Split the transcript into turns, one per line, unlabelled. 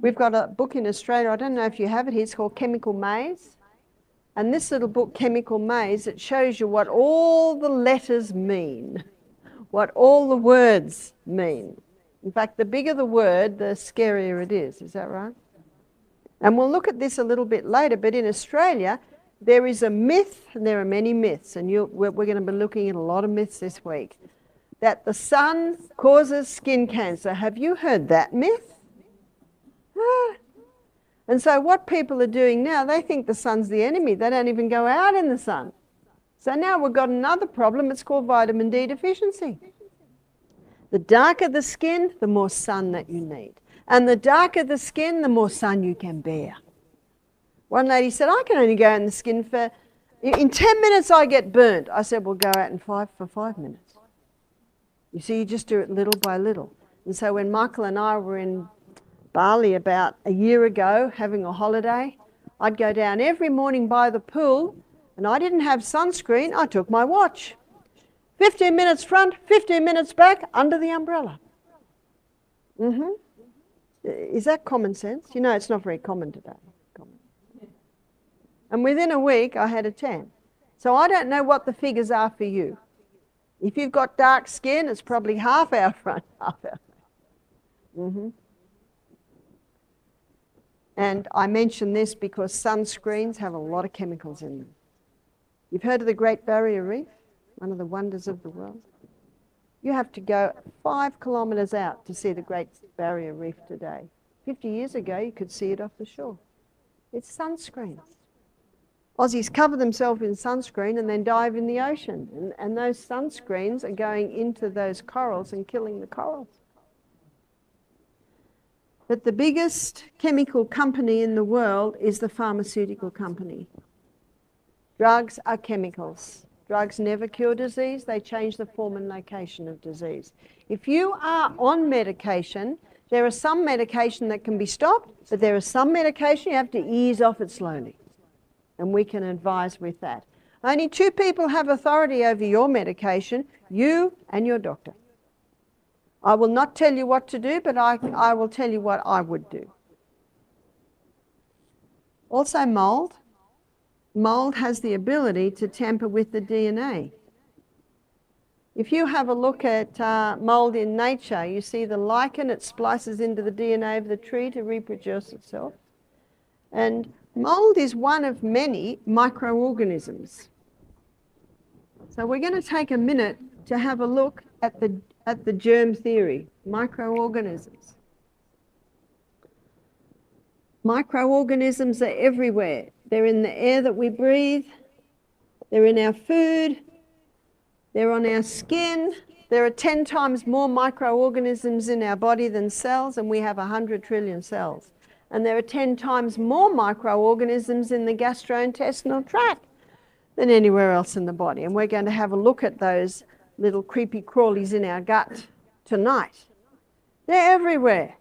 We've got a book in Australia, I don't know if you have it here, it's called Chemical Maze. And this little book, Chemical Maze, it shows you what all the letters mean, what all the words mean. In fact, the bigger the word, the scarier it is that right? And we'll look at this a little bit later, but in Australia, there is a myth, and there are many myths, and we're going to be looking at a lot of myths this week, that the sun causes skin cancer. Have you heard that myth? And so what people are doing now, they think the sun's the enemy. They don't even go out in the sun. So now we've got another problem. It's called vitamin D deficiency. The darker the skin, the more sun that you need. And the darker the skin, the more sun you can bear. One lady said, I can only go out in the skin for, in 10 minutes I get burnt. I said, well, go out in for 5 minutes. You see, you just do it little by little. And so when Michael and I were in Bali about a year ago having a holiday, I'd go down every morning by the pool, and I didn't have sunscreen, I took my watch. 15 minutes front, 15 minutes back, under the umbrella. Is that common sense? You know, it's not very common today. And within a week, I had a tan. So I don't know what the figures are for you. If you've got dark skin, it's probably half our front, half our back. And I mention this because sunscreens have a lot of chemicals in them. You've heard of the Great Barrier Reef, one of the wonders of the world? You have to go 5 kilometres out to see the Great Barrier Reef today. 50 years ago, you could see it off the shore. It's sunscreens. Aussies cover themselves in sunscreen and then dive in the ocean. And those sunscreens are going into those corals and killing the corals. But the biggest chemical company in the world is the pharmaceutical company. Drugs are chemicals. Drugs never cure disease, they change the form and location of disease. If you are on medication, there is some medication that can be stopped, but there is some medication you have to ease off it slowly. And we can advise with that. Only 2 people have authority over your medication, you and your doctor. I will not tell you what to do, but I will tell you what I would do. Also mold. Mold has the ability to tamper with the DNA. If you have a look at mold in nature, you see the lichen, it splices into the DNA of the tree to reproduce itself. And mold is one of many microorganisms. So we're going to take a minute to have a look at the germ theory, microorganisms. Microorganisms are everywhere. They're in the air that we breathe, they're in our food, they're on our skin. There are 10 times more microorganisms in our body than cells, and we have 100 trillion cells. And there are 10 times more microorganisms in the gastrointestinal tract than anywhere else in the body. And we're going to have a look at those little creepy crawlies in our gut tonight. They're everywhere.